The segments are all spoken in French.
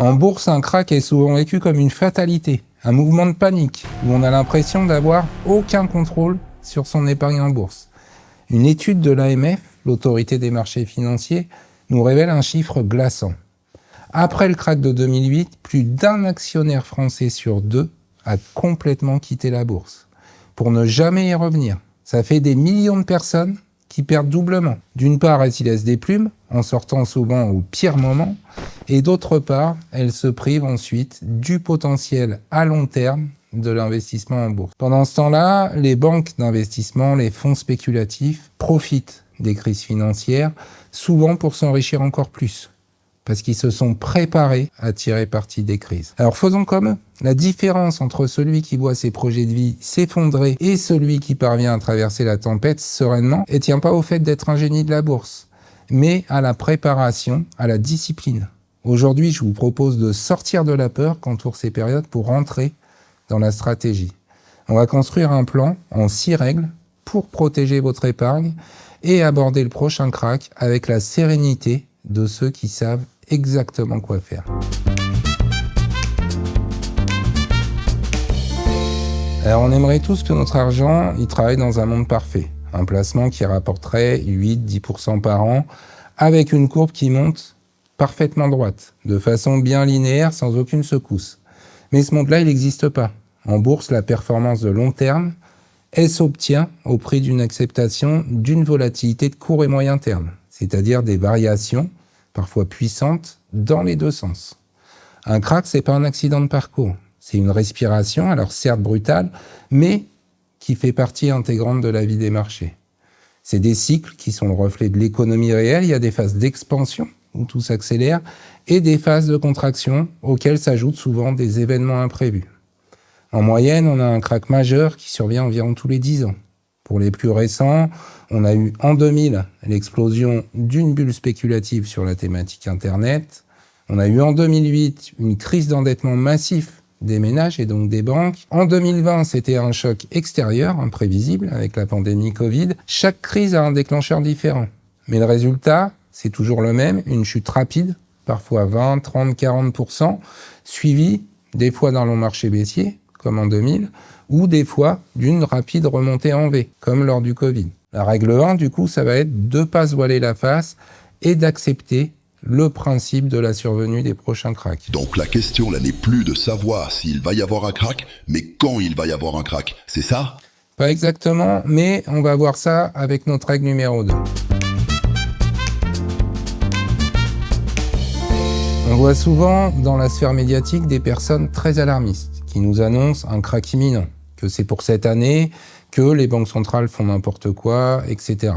En bourse, un krach est souvent vécu comme une fatalité, un mouvement de panique, où on a l'impression d'avoir aucun contrôle sur son épargne en bourse. Une étude de l'AMF, l'autorité des marchés financiers, nous révèle un chiffre glaçant. Après le krach de 2008, plus d'un actionnaire français sur deux a complètement quitté la bourse, pour ne jamais y revenir. Ça fait des millions de personnes qui perdent doublement. D'une part, elles s'y laissent des plumes, en sortant souvent au pire moment, et d'autre part, elles se privent ensuite du potentiel à long terme de l'investissement en bourse. Pendant ce temps-là, les banques d'investissement, les fonds spéculatifs profitent des crises financières, souvent pour s'enrichir encore plus, parce qu'ils se sont préparés à tirer parti des crises. Alors faisons comme eux. La différence entre celui qui voit ses projets de vie s'effondrer et celui qui parvient à traverser la tempête sereinement ne tient pas au fait d'être un génie de la bourse, mais à la préparation, à la discipline. Aujourd'hui, je vous propose de sortir de la peur qu'entoure ces périodes pour rentrer dans la stratégie. On va construire un plan en 6 règles pour protéger votre épargne et aborder le prochain krach avec la sérénité de ceux qui savent exactement quoi faire. Alors on aimerait tous que notre argent il travaille dans un monde parfait. Un placement qui rapporterait 8-10% par an avec une courbe qui monte parfaitement droite, de façon bien linéaire, sans aucune secousse. Mais ce monde-là, il n'existe pas. En bourse, la performance de long terme, elle s'obtient au prix d'une acceptation d'une volatilité de court et moyen terme, c'est-à-dire des variations, parfois puissantes, dans les deux sens. Un krach, c'est pas un accident de parcours. C'est une respiration, alors certes brutale, mais qui fait partie intégrante de la vie des marchés. C'est des cycles qui sont le reflet de l'économie réelle. Il y a des phases d'expansion, où tout s'accélère, et des phases de contraction, auxquelles s'ajoutent souvent des événements imprévus. En moyenne, on a un krach majeur qui survient environ tous les 10 ans. Pour les plus récents, on a eu en 2000 l'explosion d'une bulle spéculative sur la thématique Internet. On a eu en 2008 une crise d'endettement massif des ménages et donc des banques. En 2020, c'était un choc extérieur, imprévisible, avec la pandémie Covid. Chaque crise a un déclencheur différent. Mais le résultat, c'est toujours le même, une chute rapide, parfois 20, 30, 40%, suivie des fois d'un long marché baissier, comme en 2000, ou des fois d'une rapide remontée en V, comme lors du Covid. La règle 1, du coup, ça va être de ne pas se voiler la face et d'accepter le principe de la survenue des prochains krachs. Donc la question là n'est plus de savoir s'il va y avoir un krach, mais quand il va y avoir un krach, c'est ça ? Pas exactement, mais on va voir ça avec notre règle numéro 2. On voit souvent dans la sphère médiatique des personnes très alarmistes qui nous annoncent un krach imminent, que c'est pour cette année, que les banques centrales font n'importe quoi, etc.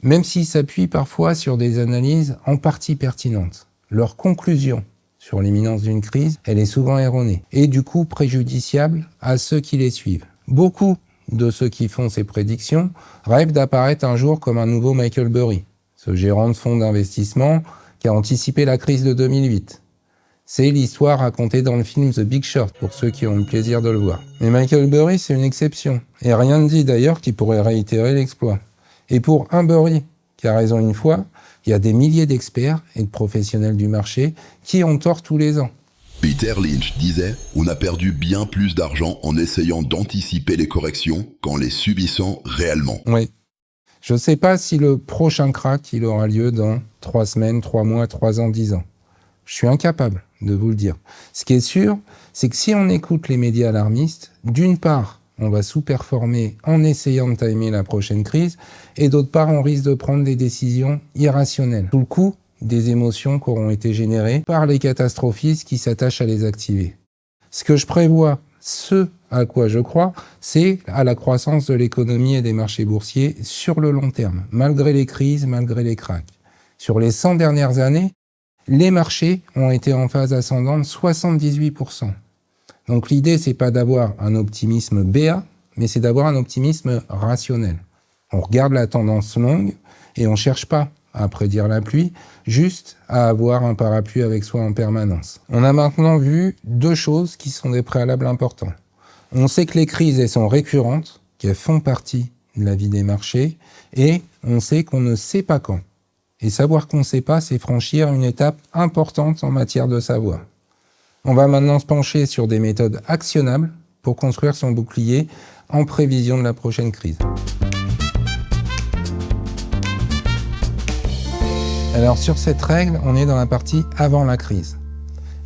Même s'ils s'appuient parfois sur des analyses en partie pertinentes, leur conclusion sur l'imminence d'une crise, elle est souvent erronée et du coup préjudiciable à ceux qui les suivent. Beaucoup de ceux qui font ces prédictions rêvent d'apparaître un jour comme un nouveau Michael Burry, ce gérant de fonds d'investissement qui a anticipé la crise de 2008. C'est l'histoire racontée dans le film The Big Short, pour ceux qui ont le plaisir de le voir. Mais Michael Burry, c'est une exception. Et rien ne dit d'ailleurs qu'il pourrait réitérer l'exploit. Et pour un Burry qui a raison une fois, il y a des milliers d'experts et de professionnels du marché qui ont tort tous les ans. Peter Lynch disait « On a perdu bien plus d'argent en essayant d'anticiper les corrections qu'en les subissant réellement. » Oui. Je ne sais pas si le prochain krach il aura lieu dans 3 semaines, 3 mois, 3 ans, 10 ans. Je suis incapable de vous le dire. Ce qui est sûr, c'est que si on écoute les médias alarmistes, d'une part, on va sous-performer en essayant de timer la prochaine crise, et d'autre part, on risque de prendre des décisions irrationnelles, sous le coup des émotions qui auront été générées par les catastrophistes qui s'attachent à les activer. Ce que je prévois, ce à quoi je crois, c'est à la croissance de l'économie et des marchés boursiers sur le long terme, malgré les crises, malgré les krachs. Sur les 100 dernières années, les marchés ont été en phase ascendante 78%. Donc l'idée, c'est pas d'avoir un optimisme béat, mais c'est d'avoir un optimisme rationnel. On regarde la tendance longue et on cherche pas à prédire la pluie, juste à avoir un parapluie avec soi en permanence. On a maintenant vu 2 choses qui sont des préalables importants. On sait que les crises, elles sont récurrentes, qu'elles font partie de la vie des marchés, et on sait qu'on ne sait pas quand Et savoir qu'on ne sait pas, c'est franchir une étape importante en matière de savoir. On va maintenant se pencher sur des méthodes actionnables pour construire son bouclier en prévision de la prochaine crise. Alors sur cette règle, on est dans la partie avant la crise.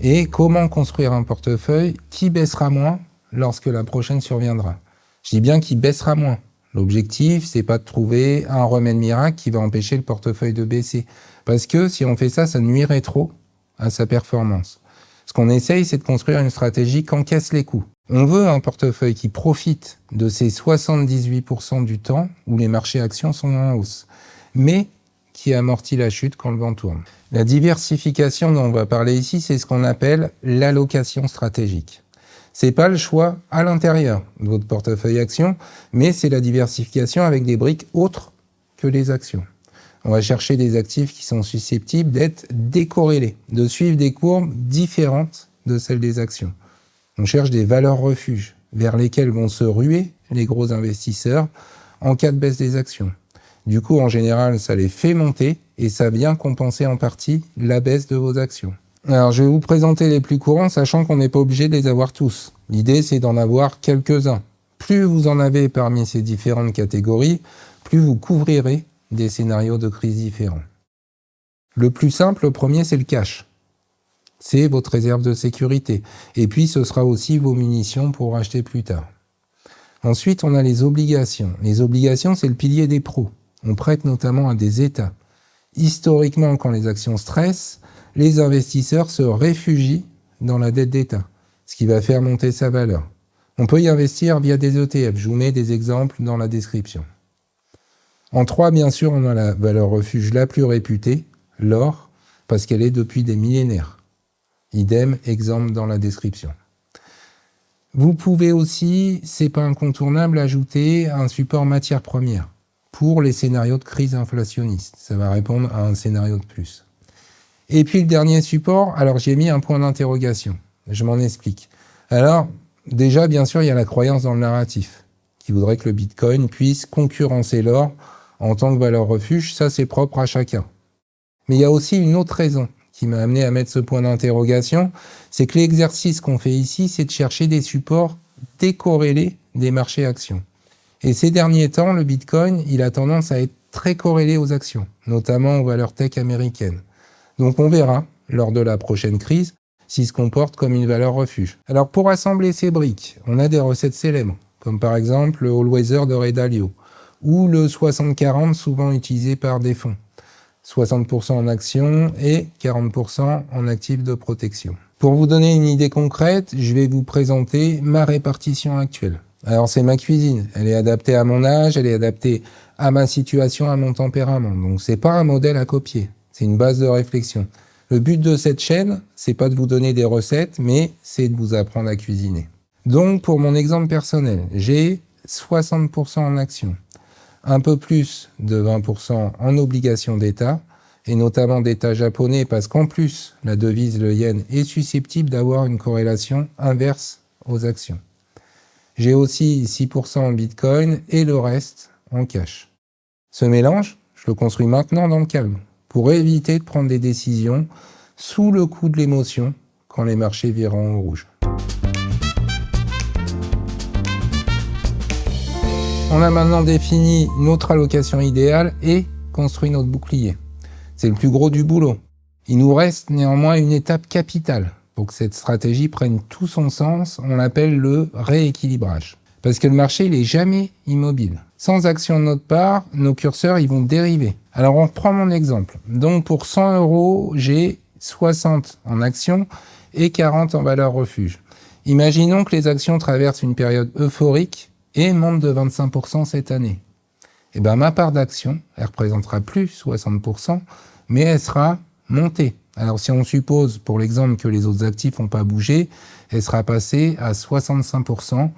Et comment construire un portefeuille qui baissera moins lorsque la prochaine surviendra. Je dis bien qui baissera moins. L'objectif, c'est pas de trouver un remède miracle qui va empêcher le portefeuille de baisser. Parce que si on fait ça, ça nuirait trop à sa performance. Ce qu'on essaye, c'est de construire une stratégie qui encaisse les coûts. On veut un portefeuille qui profite de ces 78% du temps où les marchés actions sont en hausse, mais qui amortit la chute quand le vent tourne. La diversification dont on va parler ici, c'est ce qu'on appelle l'allocation stratégique. C'est pas le choix à l'intérieur de votre portefeuille actions, mais c'est la diversification avec des briques autres que les actions. On va chercher des actifs qui sont susceptibles d'être décorrélés, de suivre des courbes différentes de celles des actions. On cherche des valeurs refuges vers lesquelles vont se ruer les gros investisseurs en cas de baisse des actions. Du coup, en général, ça les fait monter et ça vient compenser en partie la baisse de vos actions. Alors, je vais vous présenter les plus courants, sachant qu'on n'est pas obligé de les avoir tous. L'idée, c'est d'en avoir quelques-uns. Plus vous en avez parmi ces différentes catégories, plus vous couvrirez des scénarios de crise différents. Le plus simple, le premier, c'est le cash. C'est votre réserve de sécurité. Et puis, ce sera aussi vos munitions pour acheter plus tard. Ensuite, on a les obligations. Les obligations, c'est le pilier des pros. On prête notamment à des États. Historiquement, quand les actions stressent, les investisseurs se réfugient dans la dette d'État, ce qui va faire monter sa valeur. On peut y investir via des ETF. Je vous mets des exemples dans la description. En 3, bien sûr, on a la valeur refuge la plus réputée, l'or, parce qu'elle est depuis des millénaires. Idem, exemple dans la description. Vous pouvez aussi, c'est pas incontournable, ajouter un support matière première pour les scénarios de crise inflationniste. Ça va répondre à un scénario de plus. Et puis le dernier support, alors j'ai mis un point d'interrogation. Je m'en explique. Alors, déjà, bien sûr, il y a la croyance dans le narratif, qui voudrait que le Bitcoin puisse concurrencer l'or en tant que valeur refuge. Ça, c'est propre à chacun. Mais il y a aussi une autre raison qui m'a amené à mettre ce point d'interrogation, c'est que l'exercice qu'on fait ici, c'est de chercher des supports décorrélés des marchés actions. Et ces derniers temps, le Bitcoin, il a tendance à être très corrélé aux actions, notamment aux valeurs tech américaines. Donc on verra, lors de la prochaine crise, s'il se comporte comme une valeur refuge. Alors pour assembler ces briques, on a des recettes célèbres, comme par exemple le All-Weather de Ray Dalio, ou le 60-40 souvent utilisé par des fonds. 60% en actions et 40% en actifs de protection. Pour vous donner une idée concrète, je vais vous présenter ma répartition actuelle. Alors c'est ma cuisine, elle est adaptée à mon âge, elle est adaptée à ma situation, à mon tempérament. Donc c'est pas un modèle à copier, c'est une base de réflexion. Le but de cette chaîne, c'est pas de vous donner des recettes, mais c'est de vous apprendre à cuisiner. Donc pour mon exemple personnel, j'ai 60% en actions, un peu plus de 20% en obligations d'État, et notamment d'État japonais, parce qu'en plus, la devise, le yen, est susceptible d'avoir une corrélation inverse aux actions. J'ai aussi 6% en Bitcoin et le reste en cash. Ce mélange, je le construis maintenant dans le calme, pour éviter de prendre des décisions sous le coup de l'émotion quand les marchés virent au rouge. On a maintenant défini notre allocation idéale et construit notre bouclier. C'est le plus gros du boulot. Il nous reste néanmoins une étape capitale pour que cette stratégie prenne tout son sens. On l'appelle le rééquilibrage. Parce que le marché, il n'est jamais immobile. Sans action de notre part, nos curseurs, ils vont dériver. Alors on reprend mon exemple. Donc pour 100 €, j'ai 60 en actions et 40 en valeur refuge. Imaginons que les actions traversent une période euphorique et montent de 25% cette année. Eh bien, ma part d'action, elle représentera plus 60%, mais elle sera montée. Alors, si on suppose, pour l'exemple, que les autres actifs n'ont pas bougé, elle sera passée à 65%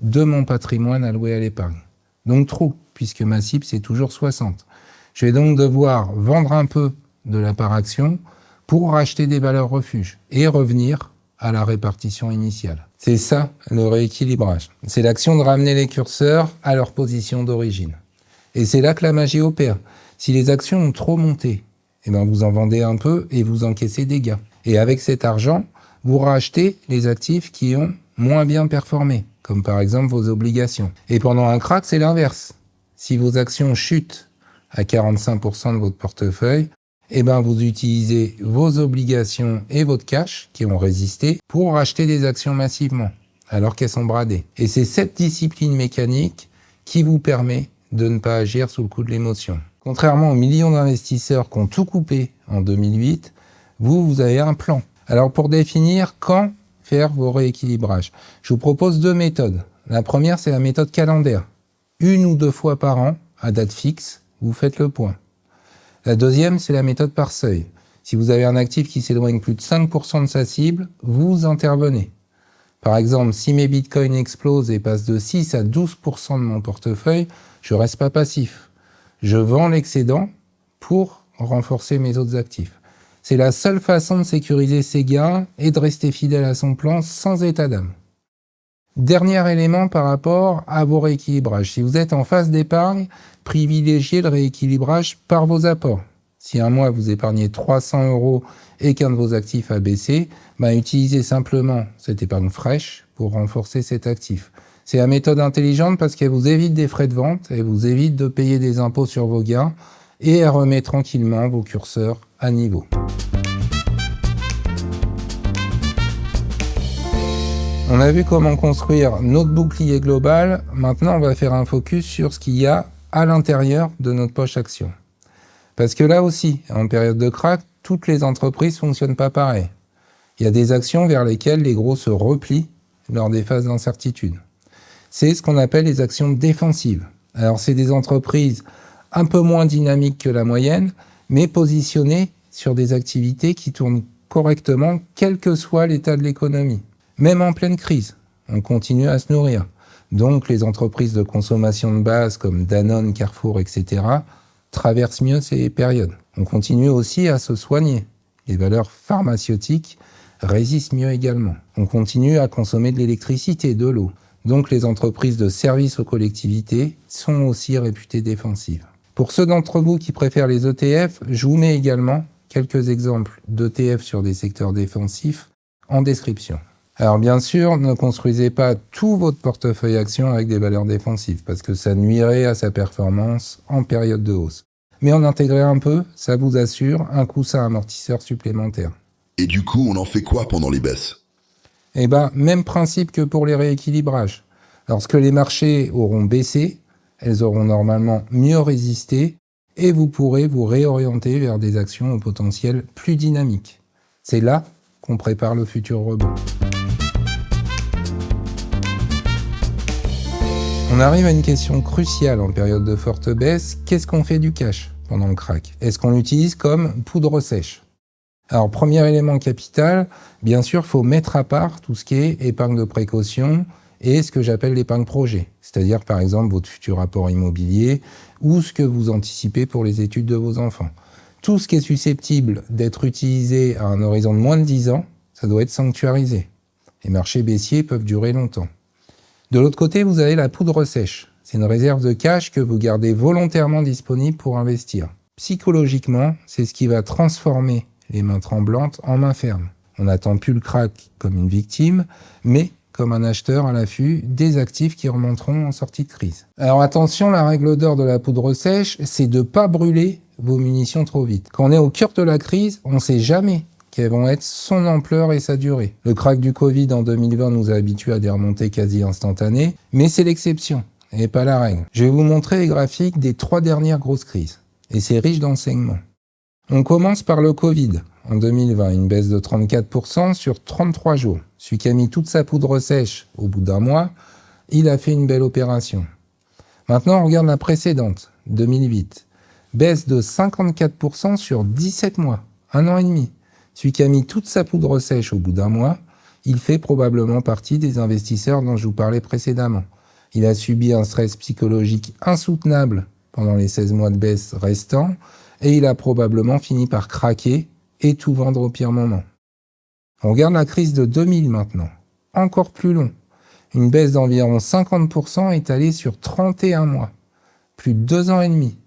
de mon patrimoine alloué à l'épargne. Donc trop, puisque ma cible, c'est toujours 60. Je vais donc devoir vendre un peu de la part action pour racheter des valeurs refuges et revenir à la répartition initiale. C'est ça, le rééquilibrage. C'est l'action de ramener les curseurs à leur position d'origine. Et c'est là que la magie opère. Si les actions ont trop monté eh ben vous en vendez un peu et vous encaissez des gains. Et avec cet argent, vous rachetez les actifs qui ont moins bien performé, comme par exemple vos obligations. Et pendant un crack, c'est l'inverse. Si vos actions chutent à 45% de votre portefeuille, eh ben vous utilisez vos obligations et votre cash qui ont résisté pour racheter des actions massivement, alors qu'elles sont bradées. Et c'est cette discipline mécanique qui vous permet de ne pas agir sous le coup de l'émotion. Contrairement aux millions d'investisseurs qui ont tout coupé en 2008, vous avez un plan. Alors pour définir quand faire vos rééquilibrages, je vous propose 2 méthodes. La première, c'est la méthode calendaire. 1 ou 2 fois par an, à date fixe, vous faites le point. La deuxième, c'est la méthode par seuil. Si vous avez un actif qui s'éloigne plus de 5% de sa cible, vous intervenez. Par exemple, si mes bitcoins explosent et passent de 6 à 12% de mon portefeuille, je ne reste pas passif. Je vends l'excédent pour renforcer mes autres actifs. C'est la seule façon de sécuriser ses gains et de rester fidèle à son plan sans état d'âme. Dernier élément par rapport à vos rééquilibrages. Si vous êtes en phase d'épargne, privilégiez le rééquilibrage par vos apports. Si un mois vous épargnez 300 € et qu'un de vos actifs a baissé, utilisez simplement cette épargne fraîche pour renforcer cet actif. C'est la méthode intelligente parce qu'elle vous évite des frais de vente, elle vous évite de payer des impôts sur vos gains et elle remet tranquillement vos curseurs à niveau. On a vu comment construire notre bouclier global. Maintenant, on va faire un focus sur ce qu'il y a à l'intérieur de notre poche action. Parce que là aussi, en période de crack, toutes les entreprises ne fonctionnent pas pareil. Il y a des actions vers lesquelles les gros se replient lors des phases d'incertitude. C'est ce qu'on appelle les actions défensives. Alors, c'est des entreprises un peu moins dynamiques que la moyenne, mais positionnées sur des activités qui tournent correctement, quel que soit l'état de l'économie. Même en pleine crise, on continue à se nourrir. Donc, les entreprises de consommation de base comme Danone, Carrefour, etc. traversent mieux ces périodes. On continue aussi à se soigner. Les valeurs pharmaceutiques résistent mieux également. On continue à consommer de l'électricité, de l'eau. Donc, les entreprises de services aux collectivités sont aussi réputées défensives. Pour ceux d'entre vous qui préfèrent les ETF, je vous mets également quelques exemples d'ETF sur des secteurs défensifs en description. Alors bien sûr, ne construisez pas tout votre portefeuille action avec des valeurs défensives parce que ça nuirait à sa performance en période de hausse. Mais en intégrer un peu, ça vous assure un coussin amortisseur supplémentaire. Et du coup, on en fait quoi pendant les baisses ? Même principe que pour les rééquilibrages. Lorsque les marchés auront baissé, elles auront normalement mieux résisté et vous pourrez vous réorienter vers des actions au potentiel plus dynamique. C'est là qu'on prépare le futur rebond. On arrive à une question cruciale en période de forte baisse. Qu'est-ce qu'on fait du cash pendant le crack ? Est-ce qu'on l'utilise comme poudre sèche ? Alors, premier élément capital, bien sûr, il faut mettre à part tout ce qui est épargne de précaution et ce que j'appelle l'épargne projet. C'est-à-dire, par exemple, votre futur apport immobilier ou ce que vous anticipez pour les études de vos enfants. Tout ce qui est susceptible d'être utilisé à un horizon de moins de 10 ans, ça doit être sanctuarisé. Les marchés baissiers peuvent durer longtemps. De l'autre côté, vous avez la poudre sèche. C'est une réserve de cash que vous gardez volontairement disponible pour investir. Psychologiquement, c'est ce qui va transformer les mains tremblantes en mains fermes. On n'attend plus le crack comme une victime, mais comme un acheteur à l'affût des actifs qui remonteront en sortie de crise. Alors attention, la règle d'or de la poudre sèche, c'est de ne pas brûler vos munitions trop vite. Quand on est au cœur de la crise, on ne sait jamais quelles vont être son ampleur et sa durée. Le crack du Covid en 2020 nous a habitués à des remontées quasi instantanées, mais c'est l'exception et pas la règle. Je vais vous montrer les graphiques des 3 dernières grosses crises, et c'est riche d'enseignements. On commence par le Covid en 2020, une baisse de 34% sur 33 jours. Celui qui a mis toute sa poudre sèche au bout d'un mois, il a fait une belle opération. Maintenant, on regarde la précédente, 2008. Baisse de 54% sur 17 mois, 1 an et demi. Celui qui a mis toute sa poudre sèche au bout d'un mois, il fait probablement partie des investisseurs dont je vous parlais précédemment. Il a subi un stress psychologique insoutenable pendant les 16 mois de baisse restants et il a probablement fini par craquer et tout vendre au pire moment. On regarde la crise de 2000 maintenant, encore plus long. Une baisse d'environ 50% étalée sur 31 mois, plus de 2 ans et demi.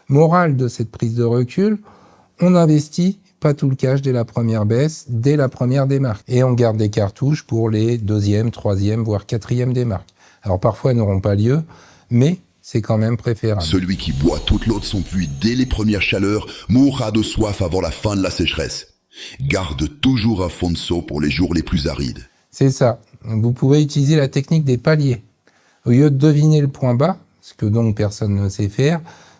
Morale de cette prise de recul, on investit pas tout le cash dès la première baisse, dès la première démarque. Et on garde des cartouches pour les deuxième, troisième, voire quatrième démarques. Alors parfois, elles n'auront pas lieu, mais c'est quand même préférable. Celui qui boit toute l'eau de son puits dès les premières chaleurs mourra de soif avant la fin de la sécheresse. Garde toujours un fond de seau pour les jours les plus arides. C'est ça. Vous pouvez utiliser la technique des paliers. Au lieu de deviner le point bas, ce que donc personne ne sait faire,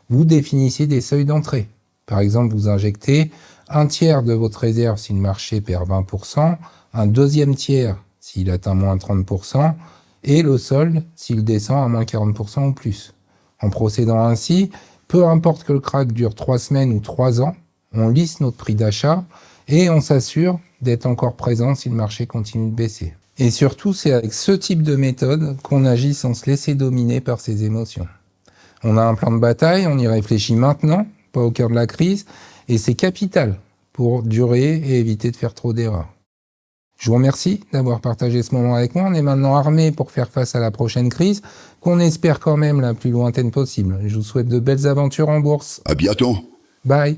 vous définissez des seuils d'entrée. Par exemple, vous injectez un tiers de votre réserve si le marché perd 20%, un deuxième tiers s'il atteint moins 30%, et le solde s'il descend à moins 40% ou plus. En procédant ainsi, peu importe que le crack dure 3 semaines ou 3 ans, on lisse notre prix d'achat et on s'assure d'être encore présent si le marché continue de baisser. Et surtout, c'est avec ce type de méthode qu'on agit sans se laisser dominer par ses émotions. On a un plan de bataille, on y réfléchit maintenant, pas au cœur de la crise, et c'est capital pour durer et éviter de faire trop d'erreurs. Je vous remercie d'avoir partagé ce moment avec moi. On est maintenant armé pour faire face à la prochaine crise, qu'on espère quand même la plus lointaine possible. Je vous souhaite de belles aventures en bourse. À bientôt. Bye.